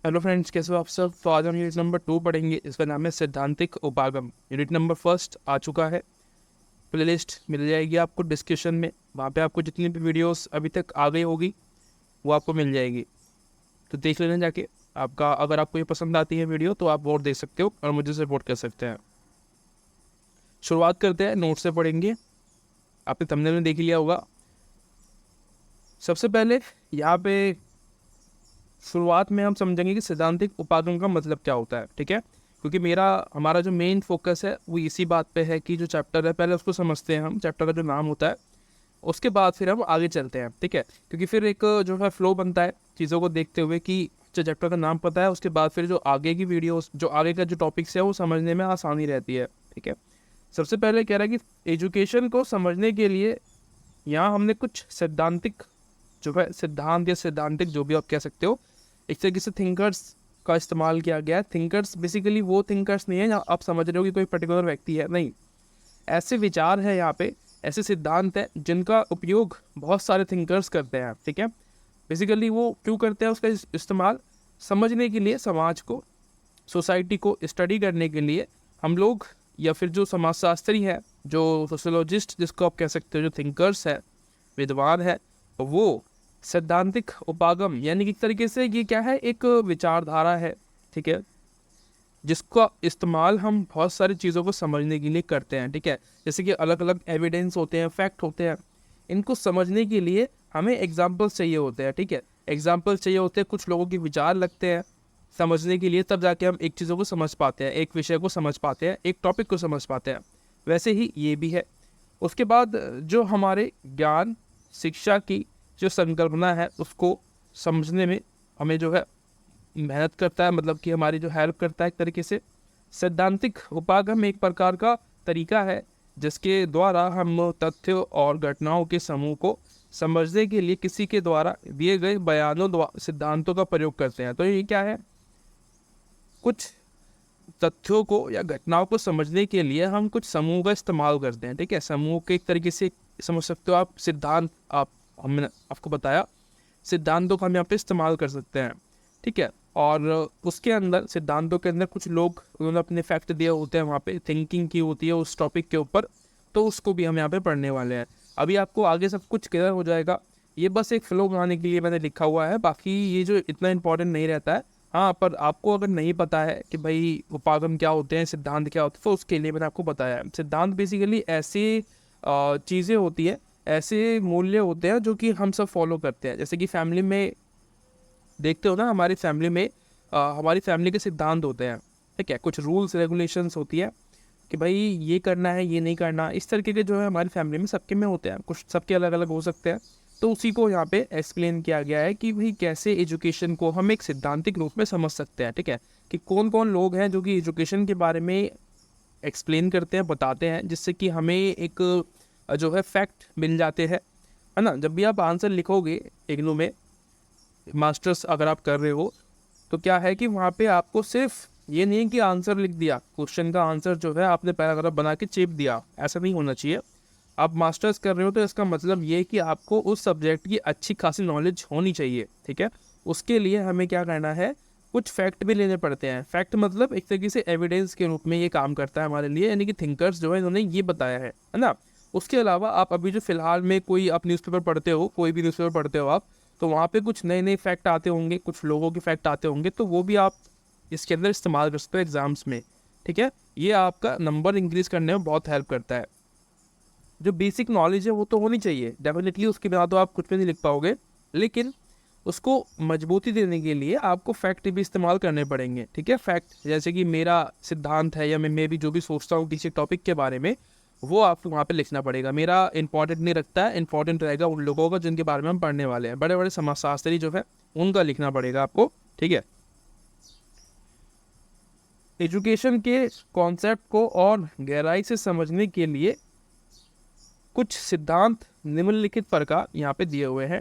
Hello friends, कैसे हो आप सब। तो आज हम यूनिट नंबर 2 पढ़ेंगे। इसका नाम है सिद्धांतिक उपागम। यूनिट नंबर 1 आ चुका है। प्लेलिस्ट मिल जाएगी आपको डिस्क्रिप्शन में। वहाँ पे आपको जितनी भी वीडियोस अभी तक आ गई होगी वो आपको मिल जाएगी, तो देख लेना जाके। आपका अगर आपको ये पसंद आती है वीडियो तो आप और देख सकते हो और मुझे सपोर्ट कर सकते हैं। शुरुआत करते हैं, नोट से पढ़ेंगे। आपने थंबनेल में देख लिया होगा। सबसे पहले यहाँ पे शुरुआत में हम समझेंगे कि सिद्धांतिक उपागम का मतलब क्या होता है, ठीक है। क्योंकि हमारा जो मेन फोकस है वो इसी बात पे है कि जो चैप्टर है पहले उसको समझते हैं हम, चैप्टर का जो नाम होता है, उसके बाद फिर हम आगे चलते हैं, ठीक है। क्योंकि फिर एक जो है फ्लो बनता है चीज़ों को देखते हुए कि जो चैप्टर का नाम पता है उसके बाद फिर जो आगे की वीडियोस, जो आगे का जो टॉपिक्स है वो समझने में आसानी रहती है, ठीक है। सबसे पहले कह रहा है कि एजुकेशन को समझने के लिए यहाँ हमने कुछ सैद्धांतिक जो है सिद्धांत या सैद्धांतिक जो भी आप कह सकते हो, एक तरीके से थिंकर्स का इस्तेमाल किया गया है। थिंकर्स बेसिकली वो थिंकर्स नहीं है जहाँ आप समझ रहे हो कि कोई पर्टिकुलर व्यक्ति है, नहीं। ऐसे विचार है यहाँ पे, ऐसे सिद्धांत है जिनका उपयोग बहुत सारे थिंकर्स करते हैं, ठीक है। बेसिकली वो क्यों करते हैं उसका इस्तेमाल? समझने के लिए, समाज को, सोसाइटी को स्टडी करने के लिए हम लोग, या फिर जो समाजशास्त्री है, जो सोशोलॉजिस्ट जिसको आप कह सकते हो, जो थिंकर्स है, विद्वान है, वो सैद्धांतिक उपागम यानी कि एक तरीके से ये क्या है, एक विचारधारा है, ठीक है, जिसका इस्तेमाल हम बहुत सारी चीज़ों को समझने के लिए करते हैं, ठीक है। जैसे कि अलग अलग एविडेंस होते हैं, फैक्ट होते हैं, इनको समझने के लिए हमें एग्जाम्पल्स चाहिए होते हैं, ठीक है। एग्जाम्पल्स चाहिए होते हैं, कुछ लोगों के विचार लगते हैं समझने के लिए, तब जाके हम एक चीज़ों को समझ पाते हैं, एक विषय को समझ पाते हैं, एक टॉपिक को समझ पाते हैं। वैसे ही ये भी है। उसके बाद जो हमारे ज्ञान, शिक्षा की जो संकल्पना है उसको समझने में हमें जो है मेहनत करता है, मतलब कि हमारी जो हेल्प करता है एक तरीके से। सैद्धांतिक उपागम एक प्रकार का तरीका है जिसके द्वारा हम तथ्यों और घटनाओं के समूह को समझने के लिए किसी के द्वारा दिए गए बयानों, सिद्धांतों का प्रयोग करते हैं। तो ये क्या है, कुछ तथ्यों को या घटनाओं को समझने के लिए हम कुछ समूह का इस्तेमाल करते हैं, ठीक है। समूह के एक तरीके से समझ सकते हो आप। सिद्धांत हमने आपको बताया, सिद्धांतों का हम यहाँ पे इस्तेमाल कर सकते हैं, ठीक है। और उसके अंदर, सिद्धांतों के अंदर कुछ लोग उन्होंने अपने फैक्ट दिए होते हैं, वहाँ पे थिंकिंग की होती है उस टॉपिक के ऊपर, तो उसको भी हम यहाँ पे पढ़ने वाले हैं। अभी आपको आगे सब कुछ क्लियर हो जाएगा। ये बस एक फ्लो बनाने के लिए मैंने लिखा हुआ है, बाकी ये जो इतना इंपॉर्टेंट नहीं रहता है। हाँ, पर आपको अगर नहीं पता है कि भाई उपागम क्या होते हैं, सिद्धांत क्या होते हैं, तो उसके लिए मैंने आपको बताया है। सिद्धांत बेसिकली ऐसी चीज़ें होती है, ऐसे मूल्य होते हैं जो कि हम सब फॉलो करते हैं। जैसे कि फैमिली में देखते हो ना, हमारी फैमिली में हमारी फैमिली के सिद्धांत होते हैं, ठीक है। कुछ रूल्स रेगुलेशंस होती है कि भाई ये करना है, ये नहीं करना, इस तरीके के जो है हमारी फैमिली में सबके में होते हैं। कुछ सबके अलग अलग हो सकते हैं। तो उसी को यहाँ पे एक्सप्लेन किया गया है कि भाई कैसे एजुकेशन को हम एक सिद्धांतिक रूप में समझ सकते हैं, ठीक है। कि कौन कौन लोग हैं जो कि एजुकेशन के बारे में एक्सप्लेन करते हैं, बताते हैं, जिससे कि हमें एक जो है फैक्ट मिल जाते हैं, है ना। जब भी आप आंसर लिखोगे इग्नू में, मास्टर्स अगर आप कर रहे हो, तो क्या है कि वहाँ पे आपको सिर्फ ये नहीं है कि आंसर लिख दिया, क्वेश्चन का आंसर जो है आपने पैराग्राफ बना के चिप दिया, ऐसा नहीं होना चाहिए। आप मास्टर्स कर रहे हो तो इसका मतलब ये है कि आपको उस सब्जेक्ट की अच्छी खासी नॉलेज होनी चाहिए, ठीक है। उसके लिए हमें क्या करना है, कुछ फैक्ट भी लेने पड़ते हैं। फैक्ट मतलब एक तरीके से एविडेंस के रूप में ये काम करता है हमारे लिए, यानी कि थिंकर्स जो है इन्होंने ये बताया है ना। उसके अलावा आप अभी जो फिलहाल में कोई आप न्यूज़पेपर पढ़ते हो, कोई भी न्यूज़पेपर पढ़ते हो आप, तो वहाँ पे कुछ नए नए फैक्ट आते होंगे, कुछ लोगों के फैक्ट आते होंगे, तो वो भी आप इसके अंदर इस्तेमाल कर सकते हो एग्जाम्स में, ठीक है। ये आपका नंबर इंक्रीज करने में बहुत हेल्प करता है। जो बेसिक नॉलेज है वो तो होनी चाहिए डेफिनेटली, उसके बिना तो आप कुछ भी नहीं लिख पाओगे, लेकिन उसको मजबूती देने के लिए आपको फैक्ट भी इस्तेमाल करने पड़ेंगे, ठीक है। फैक्ट जैसे कि मेरा सिद्धांत है, या मैं भी जो भी सोचता हूँ किसी टॉपिक के बारे में, वो आपको वहाँ पे लिखना पड़ेगा। मेरा इंपॉर्टेंट नहीं रखता है, इंपॉर्टेंट रहेगा उन लोगों का जिनके बारे में हम पढ़ने वाले हैं, बड़े बड़े समाजशास्त्री जो है उनका लिखना पड़ेगा आपको, ठीक है। एजुकेशन के कॉन्सेप्ट को और गहराई से समझने के लिए कुछ सिद्धांत निम्नलिखित प्रकार यहाँ पे दिए हुए हैं।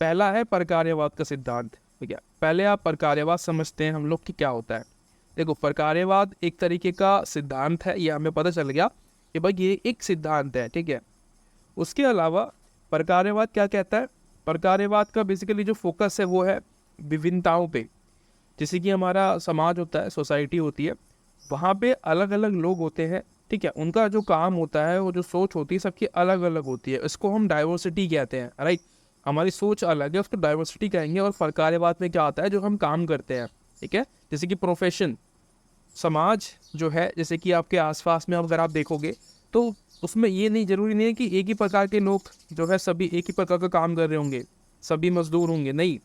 पहला है प्रकार्यवाद का सिद्धांत, ठीक है। पहले आप प्रकार्यवाद समझते हैं हम लोग कि क्या होता है। देखो, प्रकार्यवाद एक तरीके का सिद्धांत है, ये हमें पता चल गया कि भाई ये एक सिद्धांत है, ठीक है। उसके अलावा प्रकार्यवाद क्या कहता है? प्रकार्यवाद का बेसिकली जो फोकस है वो है विभिन्नताओं पे, जैसे कि हमारा समाज होता है, सोसाइटी होती है, वहाँ पे अलग अलग लोग होते हैं, ठीक है। उनका जो काम होता है, वो जो सोच होती है, सबकी अलग अलग होती है। इसको हम डाइवर्सिटी कहते हैं, राइट। हमारी सोच अलग है, उसको डाइवर्सिटी कहेंगे। और फरकारेवाद में क्या आता है, जो हम काम करते हैं, ठीक है। जैसे कि प्रोफेशन, समाज जो है, जैसे कि आपके आसपास में अगर आप देखोगे तो उसमें ये नहीं, ज़रूरी नहीं है कि एक ही प्रकार के लोग जो है सभी एक ही प्रकार का काम कर रहे होंगे, सभी मजदूर होंगे, नहीं।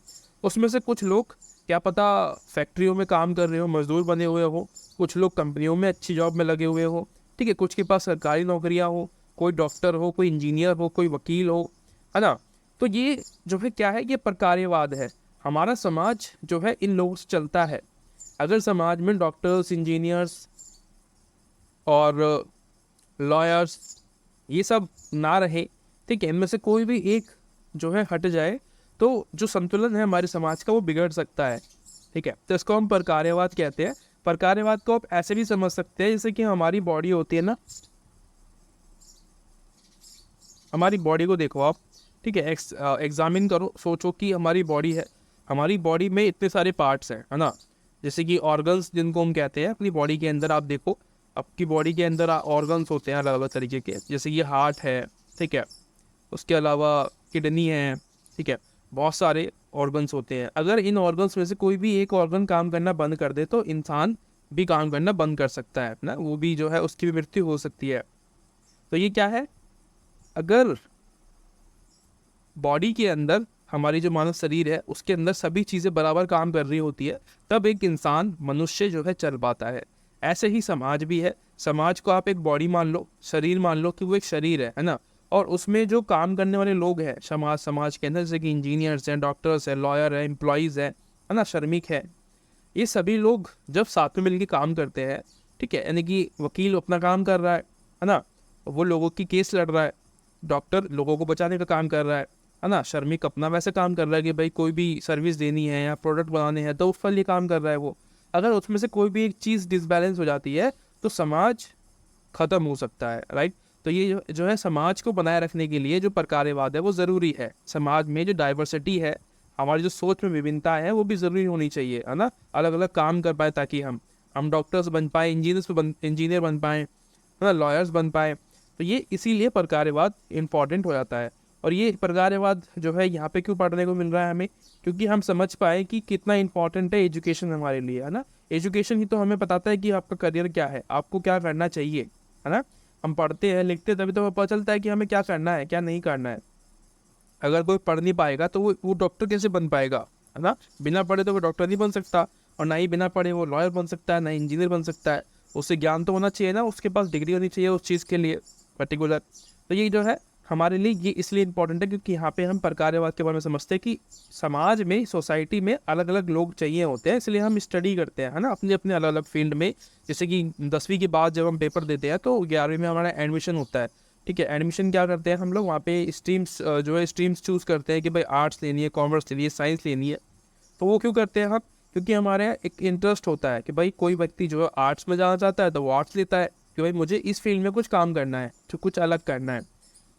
उसमें से कुछ लोग क्या पता फैक्ट्रियों में काम कर रहे हो, मजदूर बने हुए हो, कुछ लोग कंपनियों में अच्छी जॉब में लगे हुए हो, ठीक है। कुछ के पास सरकारी नौकरियां हो, कोई डॉक्टर हो, कोई इंजीनियर हो, कोई वकील हो, है ना। तो ये जो है क्या है, ये प्रकार्यवाद है। हमारा समाज जो है इन लोगों से चलता है। अगर समाज में डॉक्टर्स, इंजीनियर्स और लॉयर्स ये सब ना रहे, ठीक है, इनमें से कोई भी एक जो है हट जाए, तो जो संतुलन है हमारे समाज का वो बिगड़ सकता है, ठीक है। तो इसको हम प्रकार्यवाद कहते हैं। प्रकार्यवाद को आप ऐसे भी समझ सकते हैं, जैसे कि हमारी बॉडी होती है ना, हमारी बॉडी को देखो आप, ठीक है, एग्जामिन करो, सोचो कि हमारी बॉडी है, हमारी बॉडी में इतने सारे पार्ट्स हैं, है ना। जैसे कि ऑर्गन्स जिनको हम कहते हैं, अपनी बॉडी के अंदर आप देखो, आपकी बॉडी के अंदर ऑर्गन्स होते हैं अलग अलग तरीके के, जैसे ये हार्ट है, ठीक है, उसके अलावा किडनी है, ठीक है, बहुत सारे ऑर्गन्स होते हैं। अगर इन ऑर्गन्स में से कोई भी एक ऑर्गन काम करना बंद कर दे तो इंसान भी काम करना बंद कर सकता है ना, वो भी जो है उसकी भी मृत्यु हो सकती है। तो ये क्या है, अगर बॉडी के अंदर, हमारी जो मानव शरीर है उसके अंदर सभी चीज़ें बराबर काम कर रही होती है, तब एक इंसान, मनुष्य जो है चल पाता है। ऐसे ही समाज भी है। समाज को आप एक बॉडी मान लो, शरीर मान लो कि वो एक शरीर है ना। और उसमें जो काम करने वाले लोग हैं समाज के अंदर, जैसे कि इंजीनियर्स हैं, डॉक्टर्स हैं, लॉयर हैं, एम्प्लॉयज़ हैं, है ना, श्रमिक है, ये सभी लोग जब साथ में मिलकर काम करते हैं, ठीक है, यानी कि वकील अपना काम कर रहा है ना, वो लोगों की केस लड़ रहा है, डॉक्टर लोगों को बचाने का काम कर रहा है ना, श्रमिक अपना वैसे काम कर रहा है कि भाई कोई भी सर्विस देनी है या प्रोडक्ट बनाने हैं तो उस पर लिए काम कर रहा है वो। अगर उसमें से कोई भी एक चीज़ डिसबैलेंस हो जाती है तो समाज ख़त्म हो सकता है, राइट। तो ये जो है समाज को बनाए रखने के लिए जो प्रकार्यवाद है वो ज़रूरी है। समाज में जो डाइवर्सिटी है, हमारी जो सोच में विभिन्नता है, वो भी ज़रूरी होनी चाहिए, है ना। अलग अलग काम कर पाए ताकि हम डॉक्टर्स बन पाए, इंजीनियर बन पाएँ, है ना, लॉयर्स बन पाए। तो ये इसीलिए प्रकार्यवाद इम्पॉर्टेंट हो जाता है। और ये प्रकार्यवाद जो है यहाँ पे क्यों पढ़ने को मिल रहा है हमें, क्योंकि हम समझ पाए कि कितना इंपॉर्टेंट है एजुकेशन हमारे लिए, है ना। एजुकेशन ही तो हमें बताता है कि आपका करियर क्या है, आपको क्या करना चाहिए, है ना। हम पढ़ते हैं, लिखते हैं, तभी तो हमें पता चलता है कि हमें क्या करना है, क्या नहीं करना है। अगर कोई पढ़ नहीं पाएगा तो वो डॉक्टर कैसे बन पाएगा, है ना। बिना पढ़े तो वो डॉक्टर नहीं बन सकता, और ना ही बिना पढ़े वो लॉयर बन सकता है, ना इंजीनियर बन सकता है। उससे ज्ञान तो होना चाहिए ना, उसके पास डिग्री होनी चाहिए उस चीज़ के लिए पर्टिकुलर। तो ये जो है हमारे लिए ये इसलिए इंपॉर्टेंट है क्योंकि यहाँ पे हम प्रकार्यवाद के बारे में समझते हैं कि समाज में, सोसाइटी में अलग अलग लोग चाहिए होते हैं, इसलिए हम स्टडी करते हैं, है ना, अपने अपने अलग अलग फील्ड में। जैसे कि 10वीं के बाद जब हम पेपर देते हैं तो 11वीं में हमारा एडमिशन होता है, ठीक है। एडमिशन क्या करते हैं हम लोग, वहाँ पे स्ट्रीम्स जो है स्ट्रीम्स चूज़ करते हैं कि भाई आर्ट्स लेनी है, कॉमर्स लेनी है, साइंस लेनी है। तो वो क्यों करते हैं हम, क्योंकि हमारे यहाँ एक इंटरेस्ट होता है कि भाई कोई व्यक्ति जो है आर्ट्स में जाना चाहता है तो वो आर्ट्स लेता है कि भाई मुझे इस फील्ड में कुछ काम करना है, तो कुछ अलग करना है।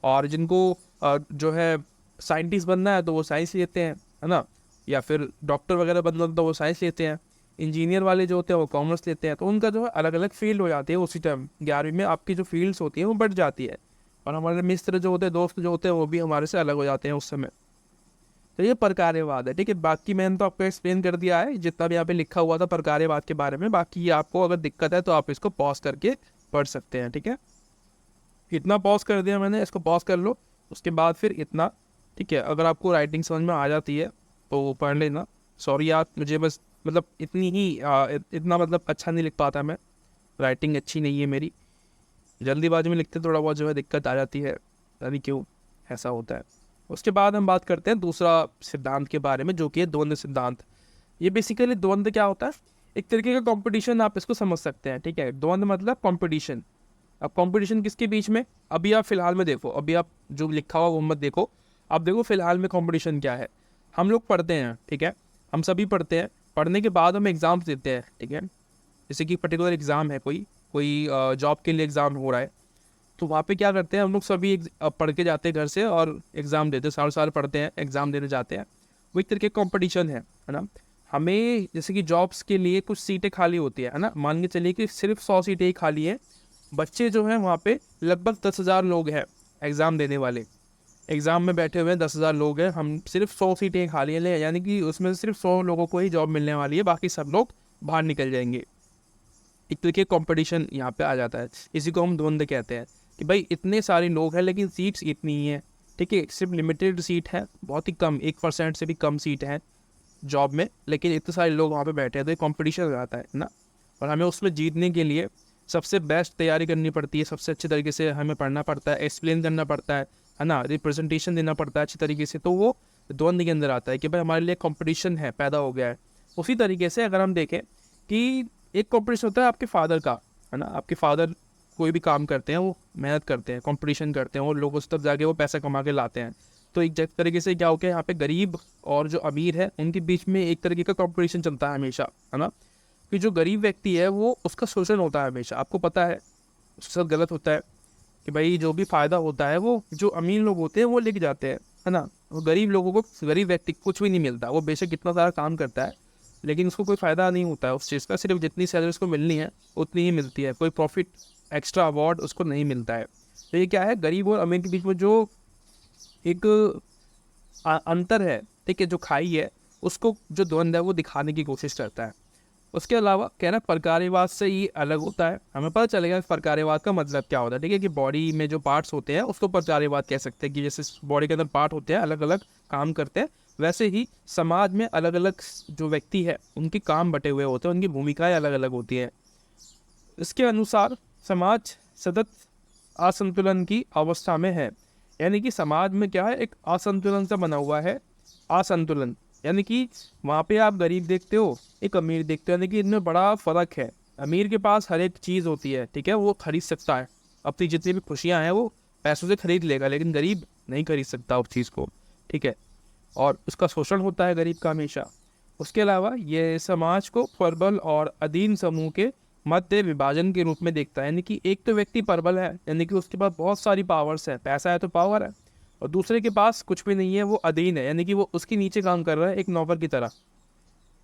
और जिनको जो है साइंटिस्ट बनना है तो वो साइंस लेते हैं, है ना, या फिर डॉक्टर वगैरह बनना तो वो साइंस लेते हैं। इंजीनियर वाले जो होते हैं वो कॉमर्स लेते हैं। तो उनका जो है अलग अलग फील्ड हो जाती है उसी टाइम। 11वीं में आपकी जो फील्ड्स होती हैं वो बढ़ जाती है, और हमारे मित्र जो होते हैं, दोस्त जो होते हैं, वो भी हमारे से अलग हो जाते हैं उस समय। तो ये प्रकार्यवाद है, ठीक है। बाकी मैंने तो आपको एक्सप्लेन कर दिया है जितना भी यहाँ पे लिखा हुआ था प्रकार्यवाद के बारे में। बाकी आपको अगर दिक्कत है तो आप इसको पॉज करके पढ़ सकते हैं, ठीक है। इतना पॉज कर दिया मैंने, इसको पॉज कर लो, उसके बाद फिर इतना, ठीक है। अगर आपको राइटिंग समझ में आ जाती है तो वो पढ़ लेना। सॉरी यार, मुझे बस मतलब इतनी ही इतना मतलब अच्छा नहीं लिख पाता मैं, राइटिंग अच्छी नहीं है मेरी, जल्दीबाजी में लिखते थोड़ा बहुत जो है दिक्कत आ जाती है, पता नहीं क्यों ऐसा होता है। उसके बाद हम बात करते हैं दूसरा सिद्धांत के बारे में, जो कि है द्वंद्व सिद्धांत। ये बेसिकली द्वंद्व क्या होता है, एक तरीके का कंपटीशन आप इसको समझ सकते हैं, ठीक है। द्वंद्व मतलब कंपटीशन। अब कंपटीशन किसके बीच में, अभी आप फिलहाल में देखो, अभी आप जो लिखा हुआ वो मत देखो, आप देखो फिलहाल में कंपटीशन क्या है। हम लोग पढ़ते हैं, ठीक है, हम सभी पढ़ते हैं, पढ़ने के बाद हम एग्ज़ाम्स देते हैं, ठीक है। जैसे कि पर्टिकुलर एग्ज़ाम है, कोई कोई जॉब के लिए एग्ज़ाम हो रहा है, तो वहाँ पे क्या करते हैं हम लोग सभी पढ़ के जाते हैं घर से और एग्ज़ाम देते हैं, साल साल पढ़ते हैं, एग्ज़ाम देने जाते हैं। वो एक तरीके का कॉम्पिटिशन है ना। हमें जैसे कि जॉब्स के लिए कुछ सीटें खाली होती है ना, मान के चलिए कि सिर्फ 100 सीटें ही खाली हैं, बच्चे जो हैं वहाँ पे लगभग 10,000 लोग हैं एग्ज़ाम देने वाले, एग्ज़ाम में बैठे हुए हैं 10,000 लोग हैं, हम सिर्फ 100 सीटें खाली हैं, यानी कि उसमें से सिर्फ 100 लोगों को ही जॉब मिलने वाली है, बाकी सब लोग बाहर निकल जाएंगे। एक तरीके कंपटीशन यहाँ पे आ जाता है, इसी को हम द्वंद्व कहते हैं कि भाई इतने सारे लोग हैं लेकिन सीट्स इतनी ही हैं, ठीक है, सिर्फ लिमिटेड सीट है, बहुत ही कम, 1% से भी कम सीट है जॉब में, लेकिन इतने सारे लोग वहाँ पे बैठे हैं, तो एक कॉम्पिटिशन हो जाता है ना। और हमें उसमें जीतने के लिए सबसे बेस्ट तैयारी करनी पड़ती है, सबसे अच्छे तरीके से हमें पढ़ना पड़ता है, एक्सप्लेन करना पड़ता है ना, रिप्रेजेंटेशन देना पड़ता है अच्छी तरीके से, तो वो द्वंद्व के अंदर आता है कि भाई हमारे लिए कंपटीशन है, पैदा हो गया है। उसी तरीके से अगर हम देखें कि एक कंपटीशन होता है आपके फादर का, है ना, आपके फादर कोई भी काम करते हैं, वो मेहनत करते हैं, कंपटीशन करते हैं, और लोगों से तब जाके वो पैसा कमा के लाते हैं। तो एक तरीके से क्या हो गया, यहाँ पे गरीब और जो अमीर है उनके बीच में एक तरीके का कंपटीशन चलता है हमेशा, है ना, कि जो गरीब व्यक्ति है वो उसका शोषण होता है हमेशा, आपको पता है उसके साथ गलत होता है कि भाई जो भी फ़ायदा होता है वो जो अमीर लोग होते हैं वो लेके जाते हैं, है ना, वो गरीब लोगों को, गरीब व्यक्ति को कुछ भी नहीं मिलता, वो बेशक कितना सारा काम करता है लेकिन उसको कोई फ़ायदा नहीं होता है उस चीज़ का, सिर्फ जितनी सैलरी उसको मिलनी है उतनी ही मिलती है, कोई प्रॉफिट एक्स्ट्रा अवार्ड उसको नहीं मिलता है। तो ये क्या है, गरीब और अमीर के बीच में जो एक अंतर है, ठीक है, जो खाई है, उसको जो द्वंद्व है वो दिखाने की कोशिश करता है। उसके अलावा कहना प्रकार्यवाद से ये अलग होता है, हमें पता चलेगा प्रकार्यवाद का मतलब क्या होता है, ठीक है, कि बॉडी में जो पार्ट्स होते हैं उसको प्रकार्यवाद कह सकते हैं, कि जैसे बॉडी के अंदर पार्ट होते हैं अलग अलग काम करते हैं, वैसे ही समाज में अलग अलग जो व्यक्ति है उनके काम बटे हुए होते हैं, उनकी भूमिकाएं अलग अलग होती हैं। इसके अनुसार समाज सतत असंतुलन की अवस्था में है, यानी कि समाज में क्या है, एक असंतुलन सा बना हुआ है, असंतुलन, यानी कि वहाँ पे आप गरीब देखते हो, एक अमीर देखते हो, यानी कि इनमें बड़ा फ़र्क है। अमीर के पास हर एक चीज़ होती है, ठीक है, वो खरीद सकता है, अपनी जितनी भी खुशियाँ हैं वो पैसों से खरीद लेगा, लेकिन गरीब नहीं खरीद सकता उस चीज़ को, ठीक है, और उसका शोषण होता है गरीब का हमेशा। उसके अलावा ये समाज को प्रबल और अधीन समूह के मध्य विभाजन के रूप में देखता है, यानी कि एक तो व्यक्ति प्रबल है, यानी कि उसके पास बहुत सारी पावर्स है, पैसा है तो पावर है, और दूसरे के पास कुछ भी नहीं है, वो अधीन है, यानी कि वो उसके नीचे काम कर रहा है एक नौकर की तरह।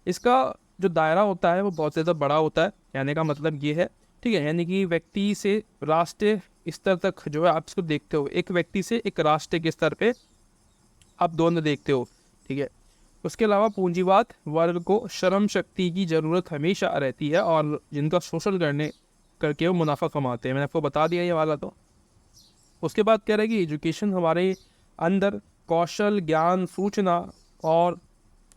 इसका जो दायरा होता है वो बहुत ज़्यादा बड़ा होता है, कहने का मतलब ये है, ठीक है, यानी कि व्यक्ति से राष्ट्रीय स्तर तक जो है आप इसको देखते हो, एक व्यक्ति से एक राष्ट्र के स्तर पे आप दोनों देखते हो, ठीक है। उसके अलावा पूंजीवाद वर्ग को श्रम शक्ति की ज़रूरत हमेशा रहती है, और जिनका शोषण करके वो मुनाफा कमाते हैं, मैंने आपको बता दिया ये वाला। तो उसके बाद कह रहे हैं कि एजुकेशन हमारे अंदर कौशल, ज्ञान, सूचना और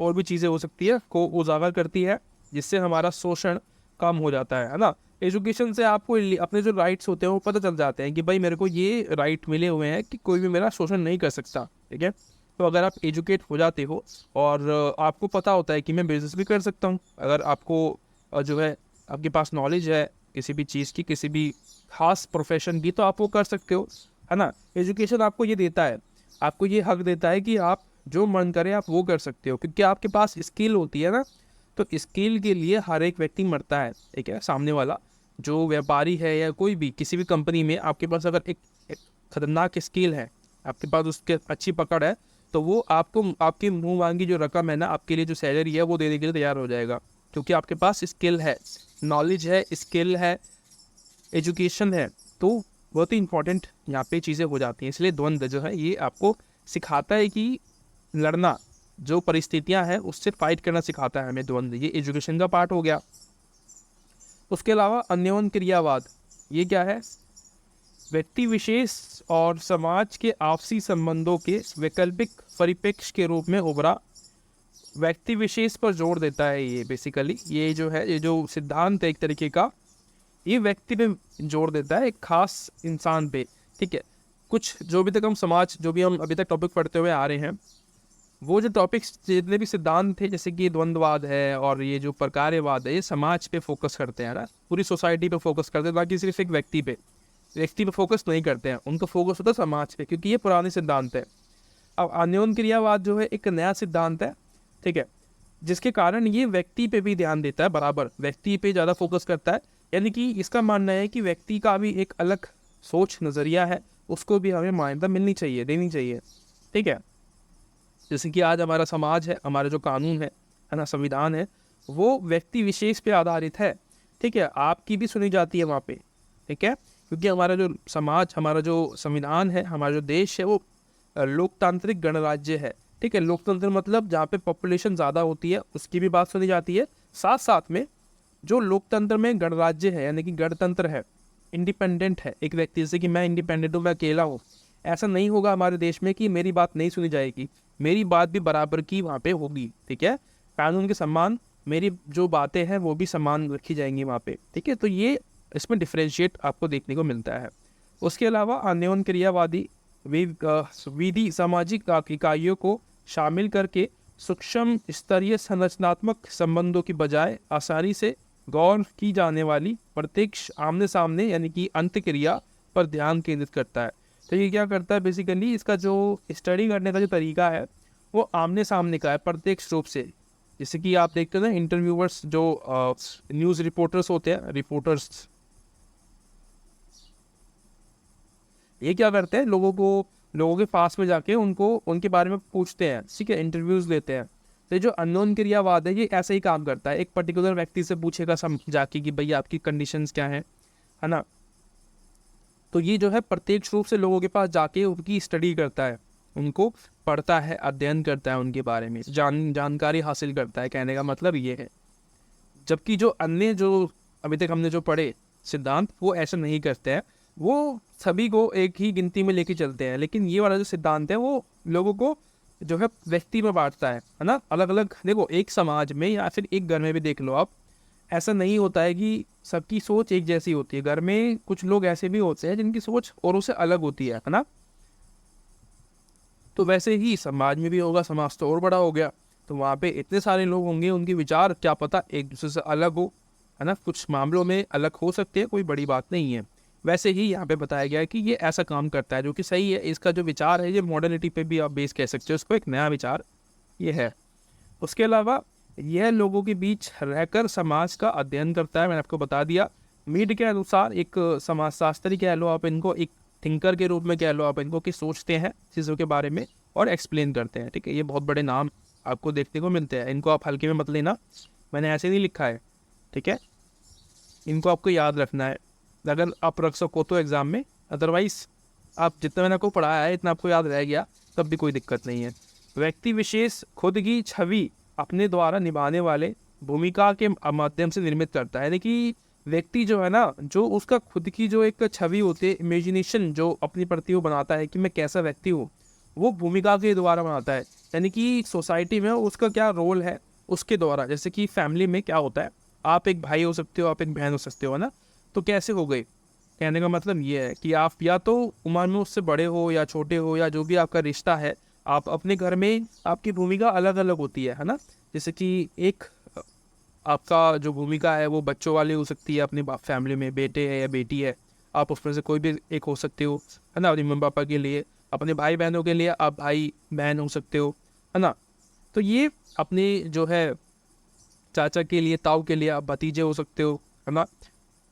भी चीज़ें हो सकती है को उजागर करती है, जिससे हमारा शोषण कम हो जाता है ना। एजुकेशन से आपको अपने जो राइट्स होते हैं वो पता चल जाते हैं कि भाई मेरे को ये राइट मिले हुए हैं कि कोई भी मेरा शोषण नहीं कर सकता, ठीक है। तो अगर आप एजुकेट हो जाते हो और आपको पता होता है कि मैं बिजनेस भी कर सकता हूँ, अगर आपको जो है आपके पास नॉलेज है किसी भी चीज़ की, किसी भी खास प्रोफेशन की, तो आप वो कर सकते हो, है ना। एजुकेशन आपको ये देता है, आपको ये हक देता है कि आप जो मन करे आप वो कर सकते हो, क्योंकि आपके पास स्किल होती है ना। तो स्किल के लिए हर एक व्यक्ति मरता है, ठीक है, सामने वाला जो व्यापारी है या कोई भी किसी भी कंपनी में, आपके पास अगर एक खतरनाक स्किल है, आपके पास उसके अच्छी पकड़ है, तो वो आपको आपकी मुँह मांगी जो रकम है ना, आपके लिए जो सैलरी है वो देने के लिए तैयार हो जाएगा, क्योंकि आपके पास स्किल है, नॉलेज है, स्किल है, एजुकेशन है। तो बहुत ही इंपॉर्टेंट यहाँ पे चीज़ें हो जाती हैं। इसलिए द्वंद्व जो है ये आपको सिखाता है कि लड़ना, जो परिस्थितियाँ हैं उससे फाइट करना सिखाता है हमें द्वंद्व, ये एजुकेशन का पार्ट हो गया। उसके अलावा अन्योन क्रियावाद, ये क्या है, व्यक्ति विशेष और समाज के आपसी संबंधों के वैकल्पिक परिप्रेक्ष्य के रूप में उभरा। व्यक्ति विशेष पर जोर देता है ये बेसिकली, ये जो है, ये जो सिद्धांत है एक तरीके का, ये व्यक्ति पे जोर देता है, एक खास इंसान पे, ठीक है। कुछ जो भी तक हम समाज, जो भी हम अभी तक टॉपिक पढ़ते हुए आ रहे हैं, वो जो टॉपिक्स जितने भी सिद्धांत थे, जैसे कि द्वंद्ववाद है और ये जो प्रकार्यवाद है, ये समाज पे फोकस करते हैं ना, पूरी सोसाइटी पे फोकस करते हैं, बाकी सिर्फ एक व्यक्ति पे फोकस नहीं करते हैं, उनका फोकस होता है समाज पे, क्योंकि ये पुराने सिद्धांत है। अब अन्योन क्रियावाद जो है एक नया सिद्धांत है, ठीक है, जिसके कारण ये व्यक्ति पे भी ध्यान देता है, बराबर व्यक्ति पे ज़्यादा फोकस करता है, यानी कि इसका मानना है कि व्यक्ति का भी एक अलग सोच नज़रिया है, उसको भी हमें मान्यता मिलनी चाहिए, देनी चाहिए, ठीक है। जैसे कि आज हमारा समाज है, हमारा जो कानून है, है ना, संविधान है, वो व्यक्ति विशेष पे आधारित है। ठीक है, आपकी भी सुनी जाती है वहाँ पे। ठीक है, क्योंकि हमारा जो समाज, हमारा जो संविधान है, हमारा जो देश है, वो लोकतांत्रिक गणराज्य है। ठीक है, लोकतंत्र मतलब जहाँ पे पॉपुलेशन ज़्यादा होती है उसकी भी बात सुनी जाती है। साथ साथ में जो लोकतंत्र में गणराज्य है, यानी कि गणतंत्र है, इंडिपेंडेंट है एक व्यक्ति, जैसे कि मैं इंडिपेंडेंट हूँ, मैं अकेला हूँ, ऐसा नहीं होगा हमारे देश में कि मेरी बात नहीं सुनी जाएगी, मेरी बात भी बराबर की वहाँ पे होगी। ठीक है, कानून के सम्मान, मेरी जो बातें हैं वो भी सम्मान रखी जाएंगी वहाँ पे। ठीक है, तो ये इसमें डिफ्रेंशिएट आपको देखने को मिलता है। उसके अलावा अन्योन क्रियावादी विधि सामाजिक इकाइयों को शामिल करके सूक्ष्म स्तरीय संरचनात्मक संबंधों की बजाय आसानी से गौर की जाने वाली प्रत्यक्ष आमने सामने यानी कि अंतक्रिया पर ध्यान केंद्रित करता है। तो ये क्या करता है बेसिकली, इसका जो स्टडी करने का जो तरीका है वो आमने सामने का है, प्रत्यक्ष रूप से। जैसे कि आप देखते हैं ना, इंटरव्यूअर्स जो न्यूज़ रिपोर्टर्स होते हैं, रिपोर्टर्स, ये क्या करते हैं, लोगों के पास में जाके उनको उनके बारे में पूछते हैं। ठीक है, इंटरव्यूज़ लेते हैं। तो ये जो अननोन क्रियावाद है ये ऐसे ही काम करता है, एक पर्टिकुलर व्यक्ति से पूछेगा जाके कि भैया आपकी कंडीशंस क्या है ना। तो ये जो है प्रत्यक्ष रूप से लोगों के पास जाके उनकी स्टडी करता है, उनको पढ़ता है, अध्ययन करता है, उनके बारे में जानकारी हासिल करता है। कहने का मतलब ये है। जबकि जो अन्य जो अभी तक हमने जो पढ़े सिद्धांत, वो ऐसा नहीं करते हैं, वो सभी को एक ही गिनती में लेके चलते हैं। लेकिन ये वाला जो सिद्धांत है वो लोगों को जो है व्यक्ति में बांटता है ना, अलग अलग। देखो, एक समाज में या फिर एक घर में भी देख लो आप, ऐसा नहीं होता है कि सबकी सोच एक जैसी होती है। घर में कुछ लोग ऐसे भी होते हैं जिनकी सोच औरों से अलग होती है ना। तो वैसे ही समाज में भी होगा, समाज तो और बड़ा हो गया, तो वहाँ पे इतने सारे लोग होंगे, उनके विचार क्या पता एक दूसरे से अलग हो, है ना। कुछ मामलों में अलग हो सकते हैं, कोई बड़ी बात नहीं है। वैसे ही यहाँ पे बताया गया है कि ये ऐसा काम करता है, जो कि सही है। इसका जो विचार है ये मॉडर्निटी पे भी आप बेस कह सकते हो इसको, एक नया विचार ये है। उसके अलावा यह लोगों के बीच रहकर समाज का अध्ययन करता है। मैंने आपको बता दिया, मीड के अनुसार एक समाजशास्त्री कह लो आप इनको, एक थिंकर के रूप में कह लो आप इनको, कि सोचते हैं चीज़ों के बारे में और एक्सप्लेन करते हैं। ठीक है, ये बहुत बड़े नाम आपको देखने को मिलते हैं, इनको आप हल्के में मत लेना, मैंने ऐसे नहीं लिखा है। ठीक है, इनको आपको याद रखना है, अगर आप रख सको तो एग्ज़ाम में, अदरवाइज आप जितना मैंने आपको पढ़ाया है इतना आपको याद रह गया तब भी कोई दिक्कत नहीं है। व्यक्ति विशेष खुद की छवि अपने द्वारा निभाने वाले भूमिका के माध्यम से निर्मित करता है। यानी कि व्यक्ति जो है ना, जो उसका खुद की जो एक छवि होती है, इमेजिनेशन जो अपनी प्रति वो बनाता है कि मैं कैसा व्यक्ति हूँ, वो भूमिका के द्वारा बनाता है। यानी कि सोसाइटी में उसका क्या रोल है उसके द्वारा। जैसे कि फैमिली में क्या होता है, आप एक भाई हो सकते हो, आप एक बहन हो सकते हो, है ना। तो कैसे हो गए, कहने का मतलब ये है कि आप या तो उम्र में उससे बड़े हो या छोटे हो, या जो भी आपका रिश्ता है, आप अपने घर में आपकी भूमिका अलग अलग होती है ना। जैसे कि एक आपका जो भूमिका है वो बच्चों वाली हो सकती है, अपनी फैमिली में बेटे है या बेटी है, आप उसमें से कोई भी एक हो सकते हो, है ना। अपने मम्मी पापा के लिए, अपने भाई बहनों के लिए आप भाई बहन हो सकते हो, है ना। तो ये अपने जो है चाचा के लिए, ताऊ के लिए आप भतीजे हो सकते हो, है ना।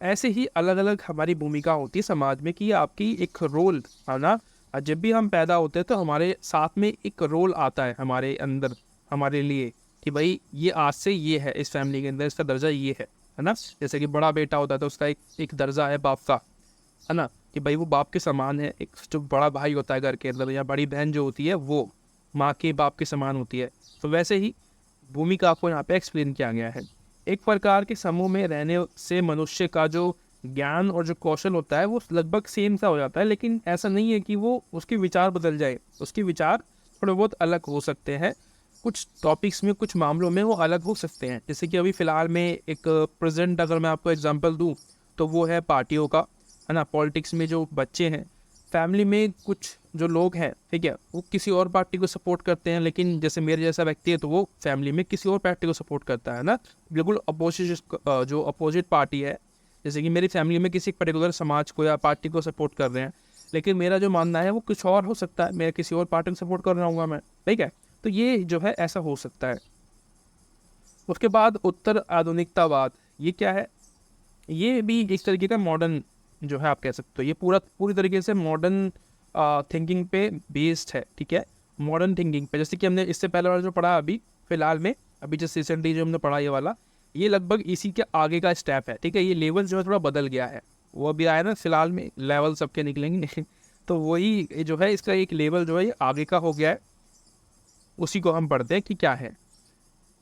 ऐसे ही अलग अलग हमारी भूमिका होती है समाज में, कि आपकी एक रोल, है ना। जब भी हम पैदा होते हैं तो हमारे साथ में एक रोल आता है हमारे अंदर, हमारे लिए, कि भाई ये आज से ये है, इस फैमिली के अंदर इसका दर्जा ये है ना। जैसे कि बड़ा बेटा होता है तो उसका एक दर्जा है बाप का, है ना, कि भाई वो बाप के समान है। एक जो बड़ा भाई होता है घर के अंदर, या बड़ी बहन जो होती है वो माँ के बाप के समान होती है। तो वैसे ही भूमिका को यहाँ पे एक्सप्लेन किया गया है। एक प्रकार के समूह में रहने से मनुष्य का जो ज्ञान और जो कौशल होता है वो लगभग सेम सा हो जाता है, लेकिन ऐसा नहीं है कि वो उसके विचार बदल जाए। उसके विचार थोड़े बहुत अलग हो सकते हैं, कुछ टॉपिक्स में, कुछ मामलों में वो अलग हो सकते हैं। जैसे कि अभी फ़िलहाल में एक प्रेजेंट अगर मैं आपको एग्जांपल दूं तो वो है पार्टियों का, है ना। पॉलिटिक्स में जो बच्चे हैं, फैमिली में कुछ जो लोग हैं, ठीक है, वो किसी और पार्टी को सपोर्ट करते हैं, लेकिन जैसे मेरे जैसा व्यक्ति है तो वो फैमिली में किसी और पार्टी को सपोर्ट करता है ना, बिल्कुल जो अपोजिट पार्टी है। जैसे कि मेरी फैमिली में किसी पर्टिकुलर समाज को या पार्टी को सपोर्ट कर रहे हैं, लेकिन मेरा जो मानना है वो कुछ और हो सकता है, मैं किसी और पार्टी को सपोर्ट कर रहा हूँ मैं, ठीक है। तो ये जो है ऐसा हो सकता है। उसके बाद उत्तर आधुनिकतावाद, ये क्या है, ये भी एक तरीके का मॉडर्न जो है आप कह सकते हो, ये पूरी तरीके से मॉडर्न थिंकिंग पे बेस्ड है, ठीक है, मॉडर्न थिंकिंग पे। जैसे कि हमने इससे पहले वाला जो पढ़ा अभी फ़िलहाल में, अभी जस्ट रिसेंटली जो हमने पढ़ा ये वाला, ये लगभग इसी के आगे का स्टेप है, ठीक है। ये लेवल जो है थोड़ा बदल गया है, वो अभी आया ना फिलहाल में, लेवल सबके निकलेंगे तो वही जो है इसका एक लेवल जो है ये आगे का हो गया है, उसी को हम पढ़ते हैं कि क्या है।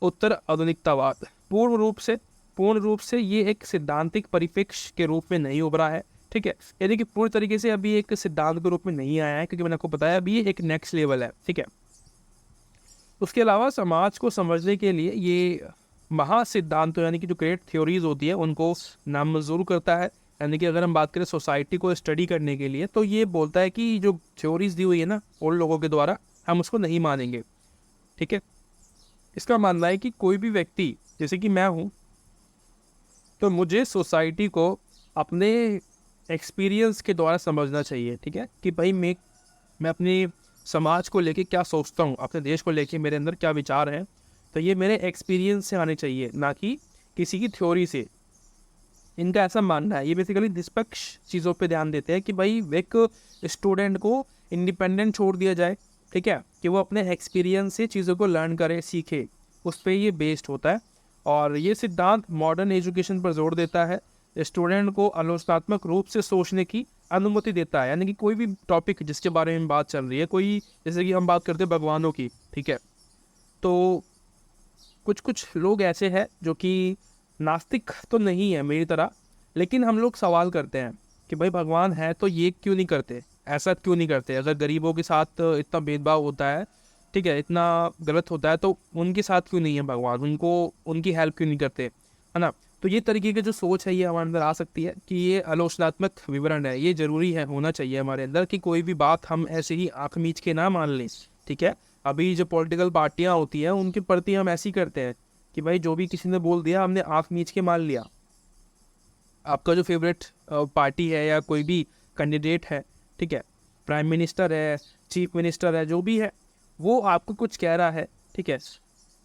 उत्तर आधुनिकतावाद पूर्ण रूप से ये एक सिद्धांतिक परिप्रेक्ष्य के रूप में नहीं उभरा है, ठीक है। यानी कि पूर्ण तरीके से अभी एक सिद्धांत के रूप में नहीं आया है, क्योंकि मैंने आपको बताया अभी ये एक नेक्स्ट लेवल है, ठीक है। उसके अलावा समाज को समझने के लिए ये महासिद्धांतों यानी कि जो ग्रेट थ्योरीज होती है उनको नामंजूर करता है। यानी कि अगर हम बात करें सोसाइटी को स्टडी करने के लिए, तो ये बोलता है कि जो थ्योरीज दी हुई है ना ओल्ड लोगों के द्वारा, हम उसको नहीं मानेंगे, ठीक है। इसका मानना है कि कोई भी व्यक्ति, जैसे कि मैं हूँ, तो मुझे सोसाइटी को अपने एक्सपीरियंस के द्वारा समझना चाहिए, ठीक है। कि भाई मैं अपने समाज को लेके क्या सोचता हूँ, अपने देश को लेके मेरे अंदर क्या विचार हैं, तो ये मेरे एक्सपीरियंस से आने चाहिए, ना कि किसी की थ्योरी से। इनका ऐसा मानना है, ये बेसिकली निष्पक्ष चीज़ों पे ध्यान देते हैं कि भाई एक स्टूडेंट को इंडिपेंडेंट छोड़ दिया जाए, ठीक है, कि वो अपने एक्सपीरियंस से चीज़ों को लर्न करे, सीखे, उस पर ये बेस्ड होता है। और ये सिद्धांत मॉडर्न एजुकेशन पर जोर देता है, स्टूडेंट को आलोचनात्मक रूप से सोचने की अनुमति देता है। यानी कि कोई भी टॉपिक जिसके बारे में बात चल रही है, कोई जैसे कि हम बात करते हैं भगवानों की, ठीक है, तो कुछ लोग ऐसे हैं जो कि नास्तिक तो नहीं है मेरी तरह, लेकिन हम लोग सवाल करते हैं कि भाई भगवान है तो ये क्यों नहीं करते, ऐसा क्यों नहीं करते। अगर गरीबों के साथ इतना भेदभाव होता है, ठीक है, इतना गलत होता है, तो उनके साथ क्यों नहीं है भगवान, उनको उनकी हेल्प क्यों नहीं करते, है ना। तो ये तरीके की जो सोच है ये हमारे अंदर आ सकती है कि ये आलोचनात्मक विवरण है, ये ज़रूरी है, होना चाहिए हमारे अंदर, कि कोई भी बात हम ऐसे ही आँख मीच के ना मान लें, ठीक है। अभी जो पॉलिटिकल पार्टियाँ होती हैं उनके प्रति हम ऐसे ही करते हैं कि भाई जो भी किसी ने बोल दिया हमने आँख मीच के मान लिया। आपका जो फेवरेट पार्टी है या कोई भी कैंडिडेट है, ठीक है, प्राइम मिनिस्टर है, चीफ मिनिस्टर है, जो भी है, वो आपको कुछ कह रहा है, ठीक है,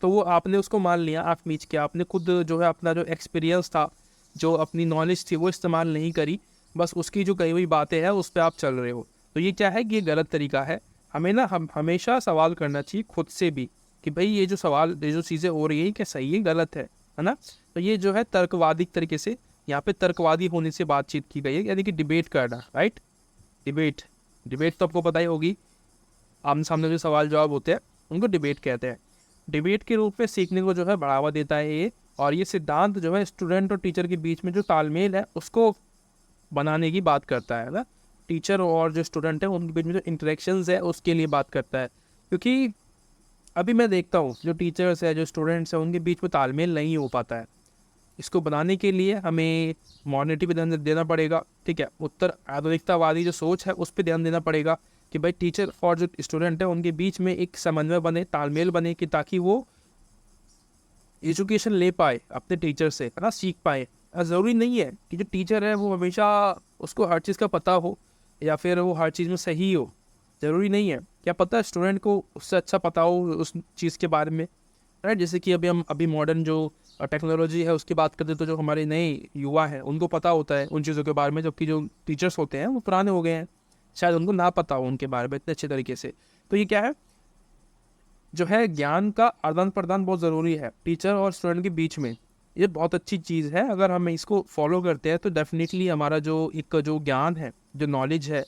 तो वो आपने उसको मान लिया आँख मीच के। आपने खुद जो है अपना जो एक्सपीरियंस था, जो अपनी नॉलेज थी, वो इस्तेमाल नहीं करी, बस उसकी जो कही हुई बातें हैं उस पर आप चल रहे हो। तो ये क्या है कि ये गलत तरीका है। हमें ना हम हमेशा सवाल करना चाहिए खुद से भी कि भाई ये जो चीज़ें हो रही है क्या सही है गलत है ना। तो ये जो है तर्कवादी तरीके से, यहाँ पे तर्कवादी होने से बातचीत की गई है, यानी कि डिबेट करना, राइट। डिबेट तो आपको पता ही होगी, आमने सामने जो सवाल जवाब होते हैं उनको डिबेट कहते हैं। डिबेट के रूप में सीखने को जो है बढ़ावा देता है ये, और ये सिद्धांत जो है स्टूडेंट और टीचर के बीच में जो तालमेल है उसको बनाने की बात करता है ना। टीचर और जो स्टूडेंट है उनके बीच में जो इंटरेक्शंस है उसके लिए बात करता है। क्योंकि अभी मैं देखता हूँ जो टीचर्स है, जो स्टूडेंट्स हैं, उनके बीच में तालमेल नहीं हो पाता है। इसको बनाने के लिए हमें मॉडर्निटी पे ध्यान देना पड़ेगा, ठीक है। उत्तर आधुनिकतावादी जो सोच है उस पर ध्यान देना पड़ेगा कि भाई टीचर और जो स्टूडेंट है उनके बीच में एक समन्वय बने, तालमेल बने, कि ताकि वो एजुकेशन ले पाए अपने टीचर से, है ना, सीख पाए। ज़रूरी नहीं है कि जो टीचर है वो हमेशा उसको हर चीज़ का पता हो या फिर वो हर चीज़ में सही हो, ज़रूरी नहीं है। क्या पता स्टूडेंट को उससे अच्छा पता हो उस चीज़ के बारे में, राइट। जैसे कि अभी मॉडर्न जो टेक्नोलॉजी है उसकी बात करते तो जो हमारे नए युवा हैं उनको पता होता है उन चीज़ों के बारे में, जबकि जो टीचर्स होते हैं वो पुराने हो गए हैं, शायद उनको ना पता हो उनके बारे में इतने अच्छे तरीके से। तो ये क्या है, जो है ज्ञान का आदान प्रदान बहुत ज़रूरी है टीचर और स्टूडेंट के बीच में। ये बहुत अच्छी चीज़ है, अगर हम इसको फॉलो करते हैं तो डेफिनेटली हमारा जो ज्ञान है, जो नॉलेज है,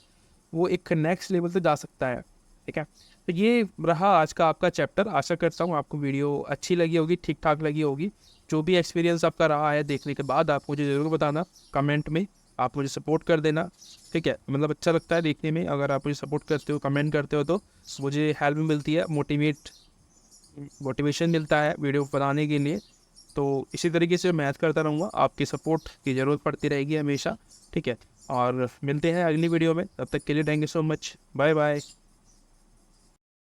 वो एक नेक्स्ट लेवल पे जा सकता है, ठीक है। तो ये रहा आज का आपका चैप्टर। आशा करता हूँ आपको वीडियो अच्छी लगी होगी, ठीक ठाक लगी होगी। जो भी एक्सपीरियंस आपका रहा है देखने के बाद आप मुझे ज़रूर बताना कमेंट में, आप मुझे सपोर्ट कर देना, ठीक है। मतलब अच्छा लगता है देखने में, अगर आप मुझे सपोर्ट करते हो, कमेंट करते हो, तो मुझे हेल्प मिलती है, मोटिवेशन मिलता है वीडियो बनाने के लिए। तो इसी तरीके से मैथ करता रहूँगा, आपकी सपोर्ट की ज़रूरत पड़ती रहेगी हमेशा, ठीक है। और मिलते हैं अगली वीडियो में, तब तक के लिए thank you so much, bye bye.